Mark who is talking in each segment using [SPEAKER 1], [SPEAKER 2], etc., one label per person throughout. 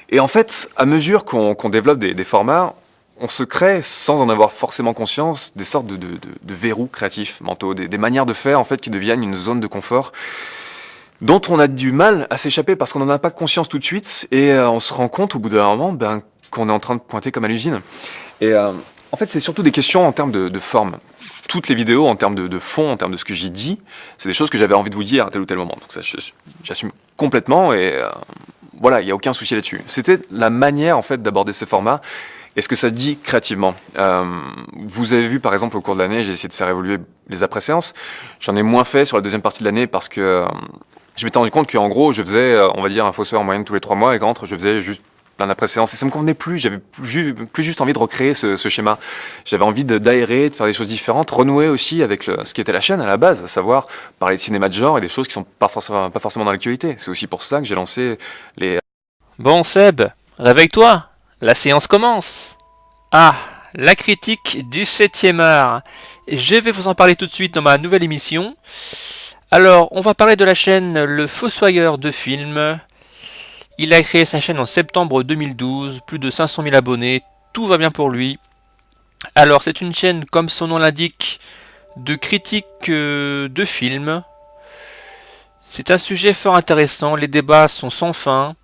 [SPEAKER 1] Et en fait, à mesure qu'on développe des formats, on se crée, sans en avoir forcément conscience, des sortes de verrous créatifs mentaux, des manières de faire en fait qui deviennent une zone de confort dont on a du mal à s'échapper parce qu'on n'en a pas conscience tout de suite et on se rend compte au bout d'un moment qu'on est en train de pointer comme à l'usine. Et en fait, c'est surtout des questions en termes de forme. Toutes les vidéos en termes de fond, en termes de ce que j'y dis, c'est des choses que j'avais envie de vous dire à tel ou tel moment. Donc ça, j'assume complètement et voilà, il n'y a aucun souci là-dessus. C'était la manière en fait d'aborder ces formats et ce que ça dit créativement. Vous avez vu par exemple au cours de l'année, j'ai essayé de faire évoluer les après-séances. J'en ai moins fait sur la deuxième partie de l'année parce que je m'étais rendu compte qu'en gros, je faisais, on va dire, un faux en moyenne tous les 3 mois et qu'entre, je faisais juste plein d'après-séances. Et ça me convenait plus, j'avais plus juste envie de recréer ce schéma. J'avais envie d'aérer, de faire des choses différentes, renouer aussi avec ce qui était la chaîne à la base, à savoir parler de cinéma de genre et des choses qui sont pas forcément dans l'actualité. C'est aussi pour ça que j'ai lancé les...
[SPEAKER 2] Bon Seb, réveille-toi, la séance commence. Ah, la critique du 7e art. Je vais vous en parler tout de suite dans ma nouvelle émission. Alors, on va parler de la chaîne Le Fossoyeur de films. Il a créé sa chaîne en septembre 2012, plus de 500 000 abonnés, tout va bien pour lui. Alors, c'est une chaîne, comme son nom l'indique, de critique de films. C'est un sujet fort intéressant, les débats sont sans fin.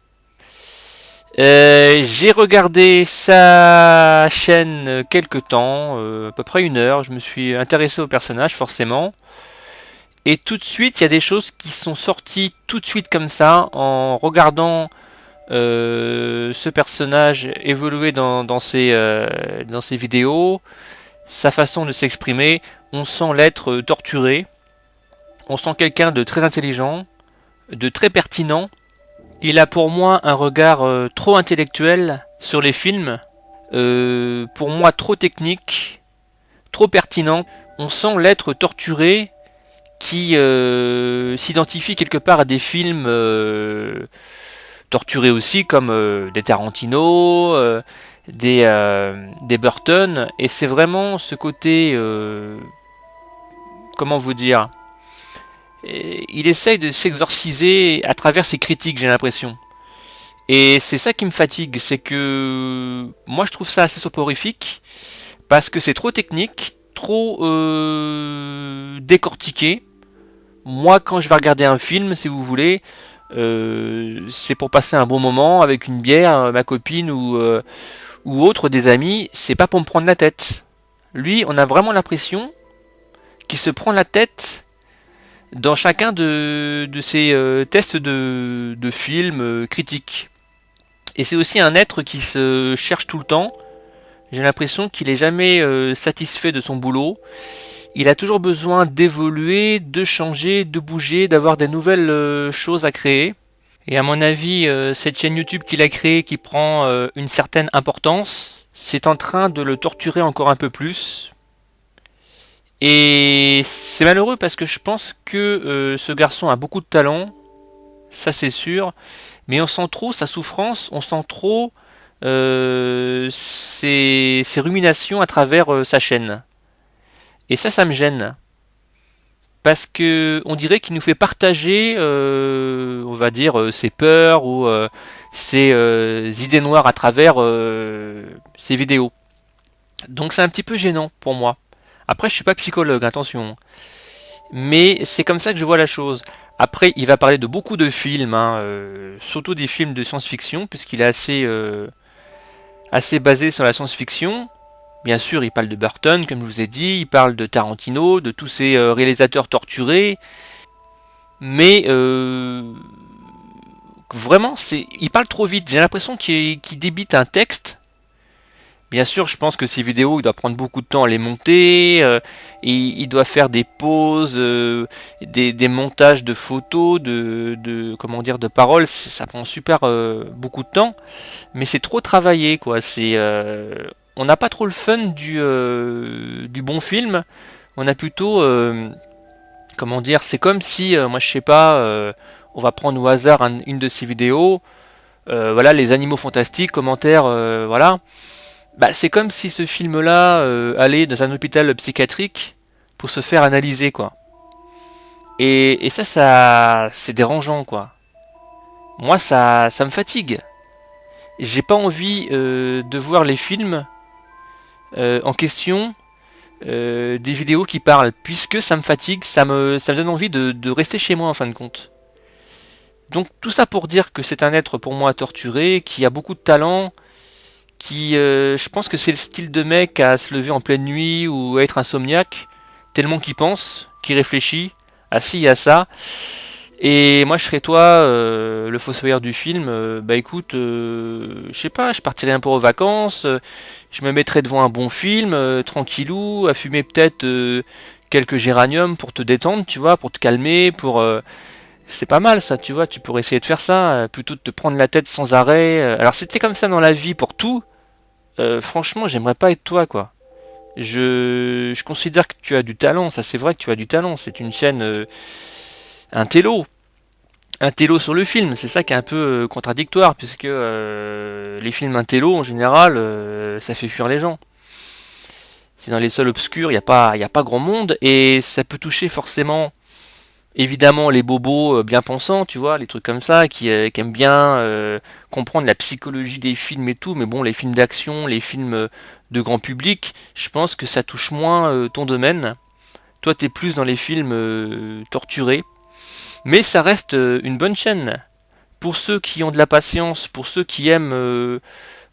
[SPEAKER 2] J'ai regardé sa chaîne quelque temps, à peu près 1 heure, je me suis intéressé au personnage forcément. Et tout de suite, il y a des choses qui sont sorties tout de suite comme ça, en regardant ce personnage évoluer dans ses vidéos, sa façon de s'exprimer. On sent l'être torturé, on sent quelqu'un de très intelligent, de très pertinent. Il a pour moi un regard trop intellectuel sur les films, pour moi trop technique, trop pertinent. On sent l'être torturé qui s'identifie quelque part à des films torturés aussi, comme des Tarantino, des Burton. Et c'est vraiment ce côté, comment vous dire, il essaye de s'exorciser à travers ses critiques, j'ai l'impression. Et c'est ça qui me fatigue, c'est que moi je trouve ça assez soporifique, parce que c'est trop technique, trop décortiqué. Moi quand je vais regarder un film, si vous voulez, c'est pour passer un bon moment avec une bière, ma copine ou autre, des amis, c'est pas pour me prendre la tête. Lui, on a vraiment l'impression qu'il se prend la tête dans chacun de ces tests de films critiques. Et c'est aussi un être qui se cherche tout le temps. J'ai l'impression qu'il est jamais satisfait de son boulot. Il a toujours besoin d'évoluer, de changer, de bouger, d'avoir des nouvelles choses à créer. Et à mon avis, cette chaîne YouTube qu'il a créée, qui prend une certaine importance, c'est en train de le torturer encore un peu plus. Et c'est malheureux parce que je pense que ce garçon a beaucoup de talent, ça c'est sûr, mais on sent trop sa souffrance, on sent trop ses ruminations à travers sa chaîne. Et ça me gêne. Parce que on dirait qu'il nous fait partager, on va dire, ses peurs ou ses idées noires à travers ses vidéos. Donc c'est un petit peu gênant pour moi. Après, je suis pas psychologue, attention. Mais c'est comme ça que je vois la chose. Après, il va parler de beaucoup de films, hein, surtout des films de science-fiction, puisqu'il est assez basé sur la science-fiction. Bien sûr, il parle de Burton, comme je vous ai dit, il parle de Tarantino, de tous ces réalisateurs torturés. Mais vraiment, il parle trop vite. J'ai l'impression qu'il débite un texte. Bien sûr, je pense que ces vidéos, il doit prendre beaucoup de temps à les monter, et il doit faire des pauses, des montages de photos, comment dire, de paroles. Ça prend super beaucoup de temps, mais c'est trop travaillé, quoi. On n'a pas trop le fun du bon film. On a plutôt, comment dire, c'est comme si, moi je sais pas, on va prendre au hasard une de ces vidéos, voilà, les animaux fantastiques, commentaires, voilà. Bah, c'est comme si ce film-là allait dans un hôpital psychiatrique pour se faire analyser, quoi. Et ça, c'est dérangeant, quoi. Moi, ça me fatigue. j'ai pas envie de voir les films en question, des vidéos qui parlent, puisque ça me fatigue, ça me donne envie de rester chez moi en fin de compte. Donc tout ça pour dire que c'est un être pour moi torturé, qui a beaucoup de talent, qui, je pense que c'est le style de mec à se lever en pleine nuit ou à être insomniaque, tellement qu'il pense, qu'il réfléchit, à ci et à ça. Et moi je serais toi, le fossoyeur du film, bah écoute, je sais pas, je partirais un peu aux vacances, je me mettrais devant un bon film, tranquillou, à fumer peut-être quelques géraniums pour te détendre, tu vois, pour te calmer, c'est pas mal ça, tu vois, tu pourrais essayer de faire ça, plutôt de te prendre la tête sans arrêt. Alors si c'était comme ça dans la vie pour tout, franchement j'aimerais pas être toi quoi. Je considère que tu as du talent, ça c'est vrai que tu as du talent, c'est une chaîne, un télo. Un télo sur le film, c'est ça qui est un peu contradictoire, puisque les films intello en général, ça fait fuir les gens. C'est dans les salles obscures, y a pas grand monde, et ça peut toucher forcément, évidemment, les bobos bien pensants, tu vois, les trucs comme ça, qui aiment bien comprendre la psychologie des films et tout, mais bon, les films d'action, les films de grand public, je pense que ça touche moins ton domaine. Toi, t'es plus dans les films torturés, mais ça reste une bonne chaîne. Pour ceux qui ont de la patience, pour ceux qui aiment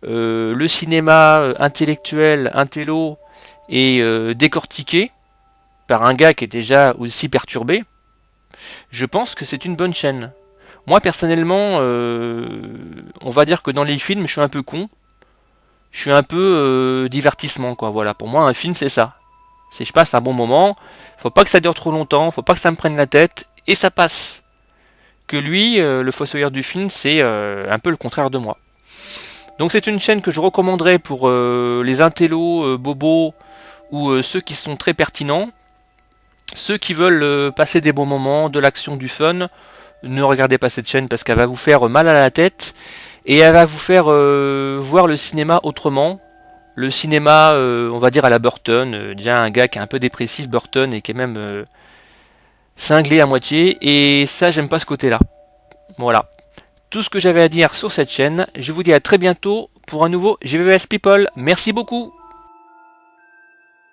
[SPEAKER 2] le cinéma intellectuel, intello, et décortiqué par un gars qui est déjà aussi perturbé, je pense que c'est une bonne chaîne. Moi personnellement, on va dire que dans les films, je suis un peu con, je suis un peu divertissement quoi. Voilà, pour moi un film c'est ça. Si je passe un bon moment, faut pas que ça dure trop longtemps, faut pas que ça me prenne la tête, et ça passe. Que lui, le fossoyeur du film, c'est un peu le contraire de moi. Donc c'est une chaîne que je recommanderais pour les intellos, bobos, ou ceux qui sont très pertinents. Ceux qui veulent passer des bons moments, de l'action, du fun, ne regardez pas cette chaîne parce qu'elle va vous faire mal à la tête, et elle va vous faire voir le cinéma autrement. Le cinéma, on va dire à la Burton, déjà un gars qui est un peu dépressif, Burton, et qui est même cinglé à moitié, et ça j'aime pas ce côté-là. Voilà. Tout ce que j'avais à dire sur cette chaîne, je vous dis à très bientôt pour un nouveau GVS People. Merci beaucoup.